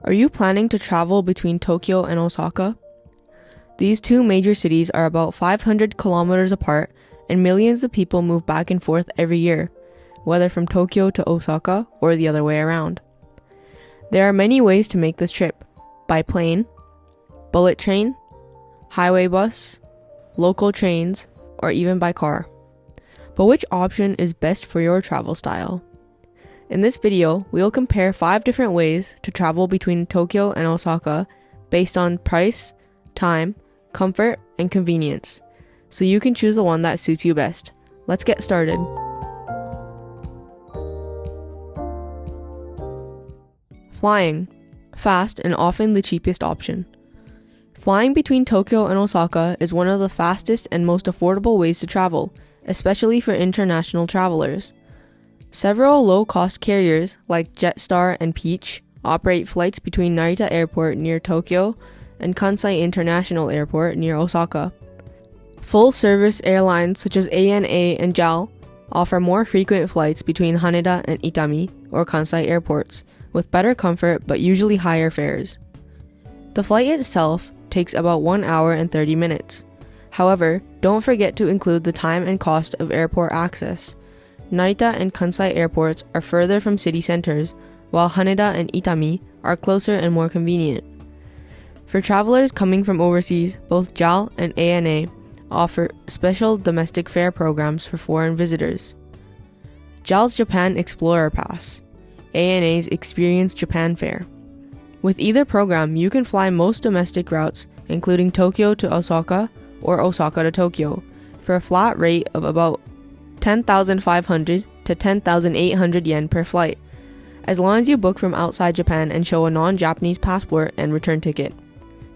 Are you planning to travel between Tokyo and Osaka? These two major cities are about 500 kilometers apart, and millions of people move back and forth every year, whether from Tokyo to Osaka or the other way around. There are many ways to make this trip: by plane, bullet train, highway bus, local trains, or even by car. But which option is best for your travel style? In this video, we'll compare 5 different ways to travel between Tokyo and Osaka based on price, time, comfort, and convenience, so you can choose the one that suits you best. Let's get started. Flying. Fast and often the cheapest option. Flying between Tokyo and Osaka is one of the fastest and most affordable ways to travel, especially for international travelers. Several low-cost carriers like Jetstar and Peach operate flights between Narita Airport near Tokyo and Kansai International Airport near Osaka. Full-service airlines such as ANA and JAL offer more frequent flights between Haneda and Itami or Kansai airports, with better comfort but usually higher fares. The flight itself takes about 1 hour and 30 minutes. However, don't forget to include the time and cost of airport access. Narita and Kansai airports are further from city centers, while Haneda and Itami are closer and more convenient. For travelers coming from overseas, both JAL and ANA offer special domestic fare programs for foreign visitors. JAL's Japan Explorer Pass, ANA's Experience Japan Fare. With either program, you can fly most domestic routes, including Tokyo to Osaka or Osaka to Tokyo, for a flat rate of about 10,500 to 10,800 yen per flight, as long as you book from outside Japan and show a non-Japanese passport and return ticket.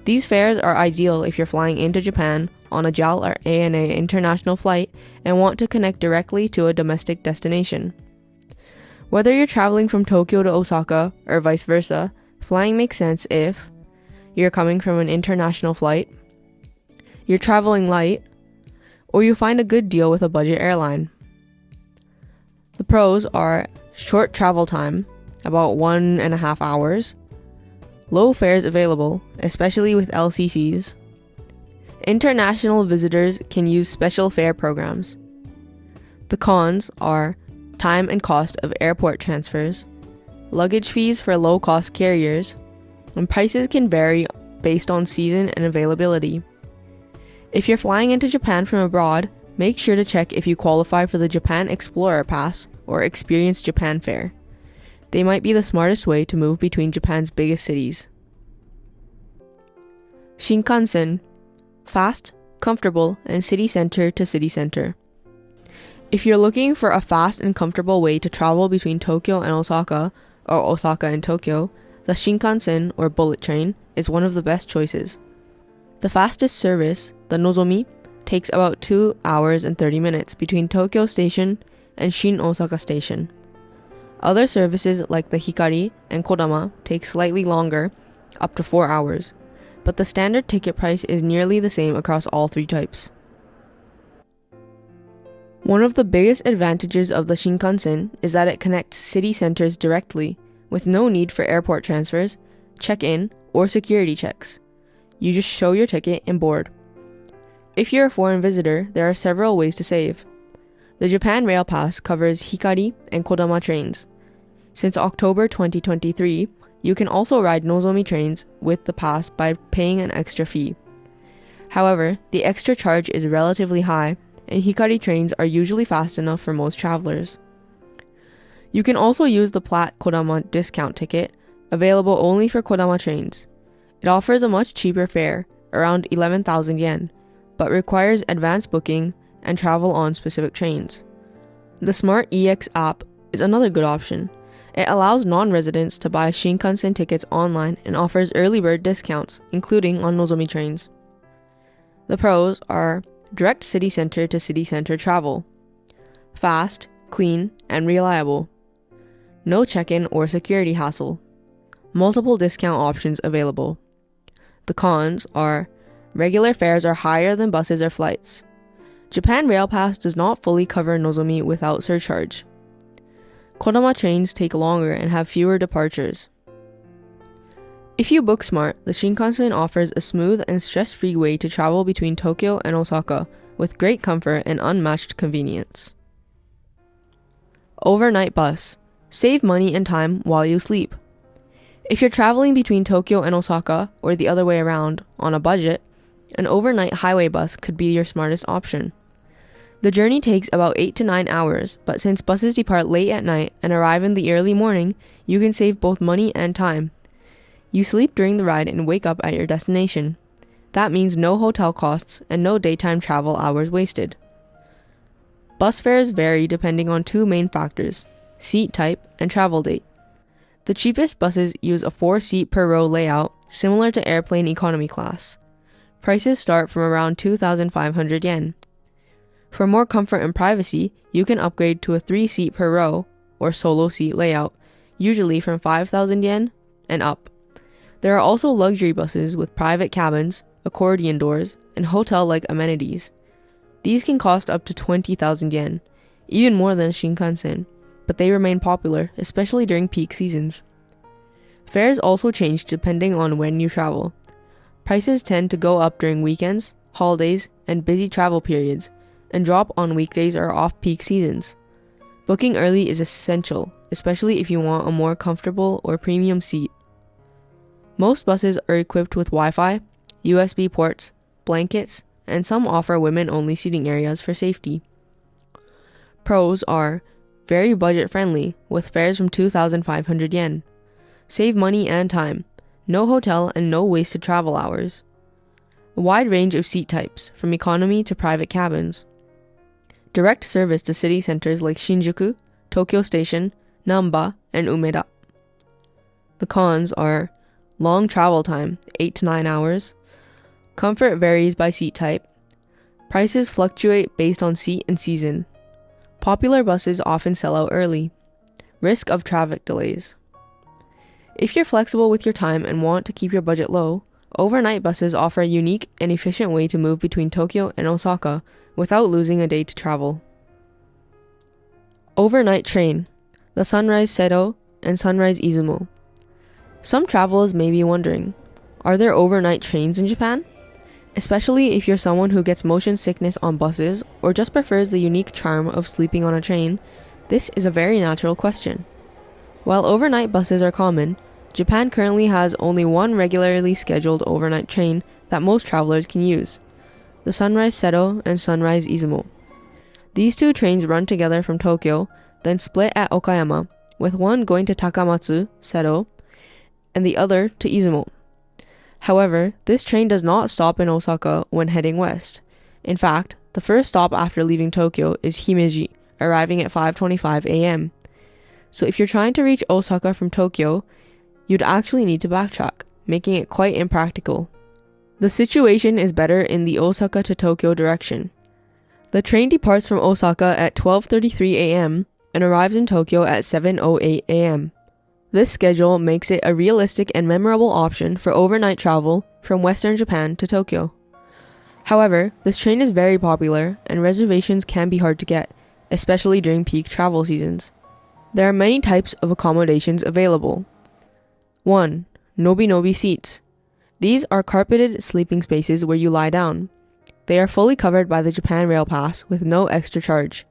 These fares are ideal if you're flying into Japan on a JAL or ANA international flight and want to connect directly to a domestic destination. Whether you're traveling from Tokyo to Osaka or vice versa, flying makes sense if you're coming from an international flight, you're traveling light, or you find a good deal with a budget airline. The pros are short travel time, about 1.5 hours, low fares available, especially with LCCs. International visitors can use special fare programs. The cons are time and cost of airport transfers, luggage fees for low-cost carriers, and prices can vary based on season and availability. If you're flying into Japan from abroad, make sure to check if you qualify for the Japan Explorer Pass or Experience Japan Fare. They might be the smartest way to move between Japan's biggest cities. Shinkansen. Fast, comfortable, and city center to city center. If you're looking for a fast and comfortable way to travel between Tokyo and Osaka, or Osaka and Tokyo, the Shinkansen or bullet train is one of the best choices. The fastest service, the Nozomi, takes about 2 hours and 30 minutes between Tokyo Station and Shin Osaka Station. Other services like the Hikari and Kodama take slightly longer, up to 4 hours, but the standard ticket price is nearly the same across all 3 types. One of the biggest advantages of the Shinkansen is that it connects city centers directly, with no need for airport transfers, check-in, or security checks. You just show your ticket and board. If you're a foreign visitor, there are several ways to save. The Japan Rail Pass covers Hikari and Kodama trains. Since October 2023, you can also ride Nozomi trains with the pass by paying an extra fee. However, the extra charge is relatively high, and Hikari trains are usually fast enough for most travelers. You can also use the Platte Kodama discount ticket, available only for Kodama trains. It offers a much cheaper fare, around 11,000 yen, but requires advanced booking and travel on specific trains. The Smart EX app is another good option. It allows non-residents to buy Shinkansen tickets online and offers early bird discounts, including on Nozomi trains. The pros are direct city center to city center travel, fast, clean, and reliable, no check-in or security hassle, multiple discount options available. The cons are regular fares are higher than buses or flights. Japan Rail Pass does not fully cover Nozomi without surcharge. Kodama trains take longer and have fewer departures. If you book smart, the Shinkansen offers a smooth and stress-free way to travel between Tokyo and Osaka with great comfort and unmatched convenience. Overnight bus. Save money and time while you sleep. If you're traveling between Tokyo and Osaka, or the other way around, on a budget, an overnight highway bus could be your smartest option. The journey takes about 8 to 9 hours, but since buses depart late at night and arrive in the early morning, you can save both money and time. You sleep during the ride and wake up at your destination. That means no hotel costs and no daytime travel hours wasted. Bus fares vary depending on two main factors: seat type and travel date. The cheapest buses use a 4-seat per row layout, similar to airplane economy class. Prices start from around 2,500 yen. For more comfort and privacy, you can upgrade to a 3-seat per row, or solo seat layout, usually from 5,000 yen and up. There are also luxury buses with private cabins, accordion doors, and hotel-like amenities. These can cost up to 20,000 yen, even more than a Shinkansen, but they remain popular, especially during peak seasons. Fares also change depending on when you travel. Prices tend to go up during weekends, holidays, and busy travel periods, and drop on weekdays or off-peak seasons. Booking early is essential, especially if you want a more comfortable or premium seat. Most buses are equipped with Wi-Fi, USB ports, blankets, and some offer women-only seating areas for safety. Pros are very budget-friendly, with fares from 2,500 yen. Save money and time. No hotel and no wasted travel hours. A wide range of seat types, from economy to private cabins. Direct service to city centers like Shinjuku, Tokyo Station, Namba, and Umeda. The cons are long travel time, 8 to 9 hours. Comfort varies by seat type. Prices fluctuate based on seat and season. Popular buses often sell out early. Risk of traffic delays. If you're flexible with your time and want to keep your budget low, overnight buses offer a unique and efficient way to move between Tokyo and Osaka without losing a day to travel. Overnight train. The Sunrise Seto and Sunrise Izumo. Some travelers may be wondering, are there overnight trains in Japan? Especially if you're someone who gets motion sickness on buses or just prefers the unique charm of sleeping on a train, this is a very natural question. While overnight buses are common, Japan currently has only one regularly scheduled overnight train that most travelers can use, the Sunrise Seto and Sunrise Izumo. These two trains run together from Tokyo, then split at Okayama, with one going to Takamatsu, Seto, and the other to Izumo. However, this train does not stop in Osaka when heading west. In fact, the first stop after leaving Tokyo is Himeji, arriving at 5:25 a.m. So if you're trying to reach Osaka from Tokyo, you'd actually need to backtrack, making it quite impractical. The situation is better in the Osaka to Tokyo direction. The train departs from Osaka at 12:33 a.m. and arrives in Tokyo at 7:08 a.m. This schedule makes it a realistic and memorable option for overnight travel from Western Japan to Tokyo. However, this train is very popular and reservations can be hard to get, especially during peak travel seasons. There are many types of accommodations available. 1. Nobi seats. These are carpeted sleeping spaces where you lie down. They are fully covered by the Japan Rail Pass with no extra charge.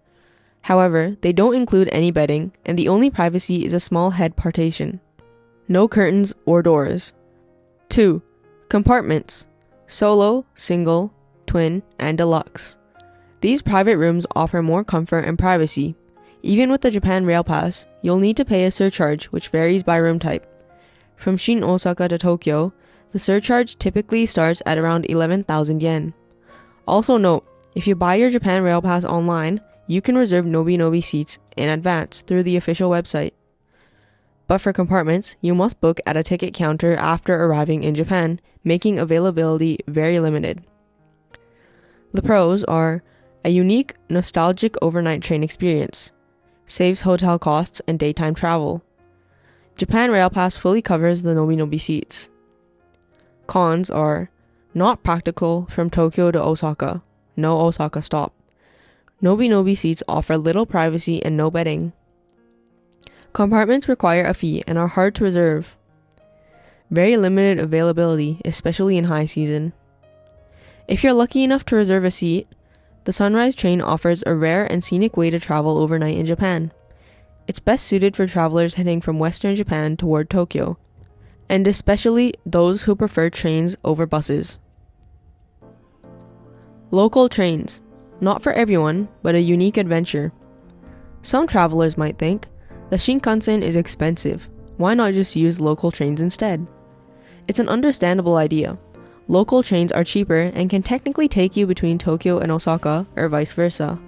However, they don't include any bedding, and the only privacy is a small head partition. No curtains or doors. 2. Compartments. Solo, single, twin, and deluxe. These private rooms offer more comfort and privacy. Even with the Japan Rail Pass, you'll need to pay a surcharge which varies by room type. From Shin Osaka to Tokyo, the surcharge typically starts at around 11,000 yen. Also note, if you buy your Japan Rail Pass online, you can reserve Nobi seats in advance through the official website. But for compartments, you must book at a ticket counter after arriving in Japan, making availability very limited. The pros are a unique, nostalgic overnight train experience, saves hotel costs and daytime travel. Japan Rail Pass fully covers the Nobi seats. Cons are not practical from Tokyo to Osaka, no Osaka stop. Nobi seats offer little privacy and no bedding. Compartments require a fee and are hard to reserve. Very limited availability, especially in high season. If you're lucky enough to reserve a seat, the Sunrise train offers a rare and scenic way to travel overnight in Japan. It's best suited for travelers heading from Western Japan toward Tokyo, and especially those who prefer trains over buses. Local trains. Not for everyone, but a unique adventure. Some travelers might think, the Shinkansen is expensive. Why not just use local trains instead? It's an understandable idea. Local trains are cheaper and can technically take you between Tokyo and Osaka, or vice versa.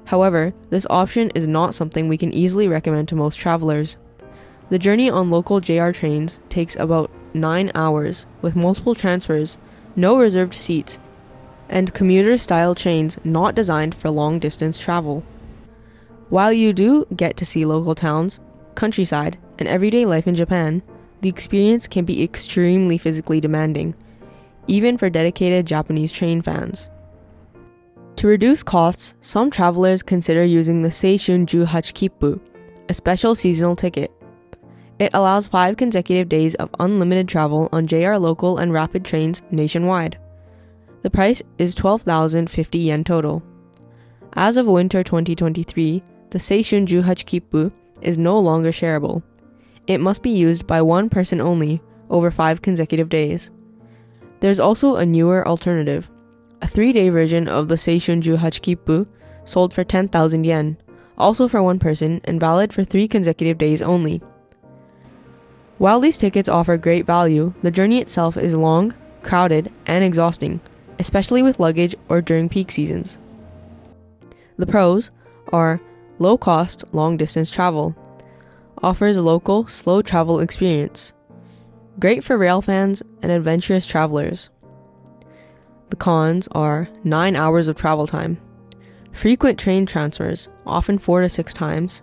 However, this option is not something we can easily recommend to most travelers. The journey on local JR trains takes about 9 hours, with multiple transfers, no reserved seats, and commuter-style trains not designed for long-distance travel. While you do get to see local towns, countryside, and everyday life in Japan, the experience can be extremely physically demanding, even for dedicated Japanese train fans. To reduce costs, some travelers consider using the Seishun Juhachi Kippu, a special seasonal ticket. It allows 5 consecutive days of unlimited travel on JR local and rapid trains nationwide. The price is 12,050 yen total. As of winter 2023, the Seishun Juhachi Kippu is no longer shareable. It must be used by one person only over 5 consecutive days. There's also a newer alternative, a 3-day version of the Seishun Juhachi Kippu sold for 10,000 yen, also for one person and valid for 3 consecutive days only. While these tickets offer great value, the journey itself is long, crowded, and exhausting, especially with luggage or during peak seasons. The pros are low-cost, long-distance travel. Offers a local, slow travel experience. Great for rail fans and adventurous travelers. The cons are 9 hours of travel time. Frequent train transfers, often 4 to 6 times.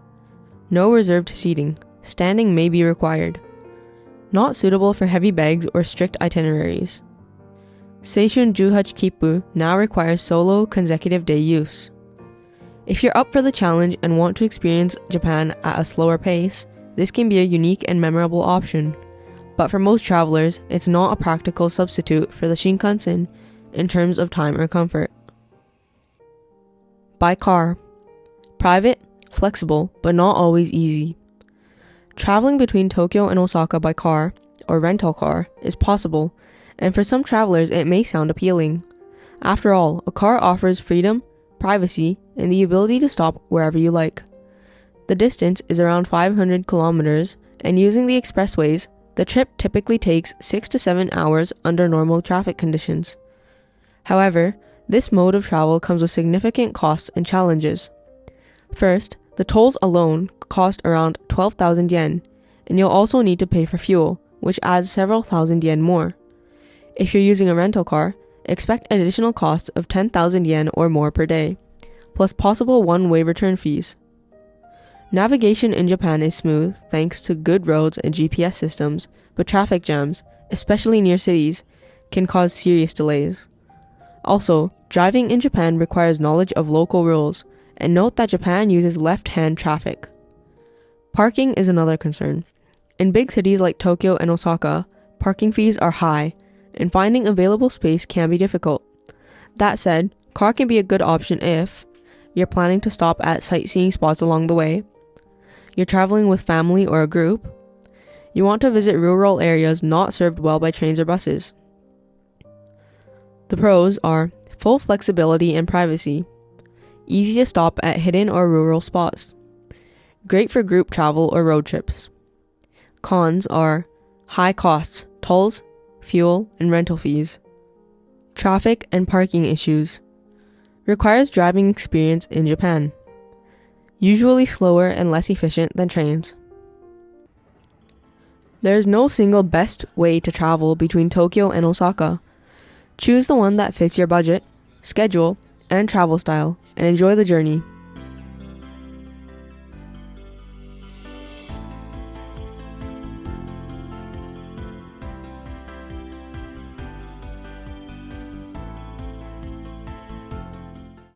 No reserved seating. Standing may be required. Not suitable for heavy bags or strict itineraries. Seishun Juhachi Kippu now requires solo consecutive day use. If you're up for the challenge and want to experience Japan at a slower pace, this can be a unique and memorable option. But for most travelers, it's not a practical substitute for the Shinkansen in terms of time or comfort. By car. Private, flexible, but not always easy. Traveling between Tokyo and Osaka by car, or rental car, is possible, and for some travelers it may sound appealing. After all, a car offers freedom, privacy, and the ability to stop wherever you like. The distance is around 500 kilometers, and using the expressways, the trip typically takes 6 to 7 hours under normal traffic conditions. However, this mode of travel comes with significant costs and challenges. First, the tolls alone cost around 12,000 yen, and you'll also need to pay for fuel, which adds several thousand yen more. If you're using a rental car, expect additional costs of 10,000 yen or more per day, plus possible one-way return fees. Navigation in Japan is smooth thanks to good roads and GPS systems, but traffic jams, especially near cities, can cause serious delays. Also, driving in Japan requires knowledge of local rules, and note that Japan uses left-hand traffic. Parking is another concern. In big cities like Tokyo and Osaka, parking fees are high, and finding available space can be difficult. That said, car can be a good option if you're planning to stop at sightseeing spots along the way, you're traveling with family or a group, you want to visit rural areas not served well by trains or buses. The pros are full flexibility and privacy, easy to stop at hidden or rural spots, great for group travel or road trips. Cons are high costs, tolls, fuel, and rental fees. Traffic and parking issues. Requires driving experience in Japan. Usually slower and less efficient than trains. There is no single best way to travel between Tokyo and Osaka. Choose the one that fits your budget, schedule, and travel style, and enjoy the journey.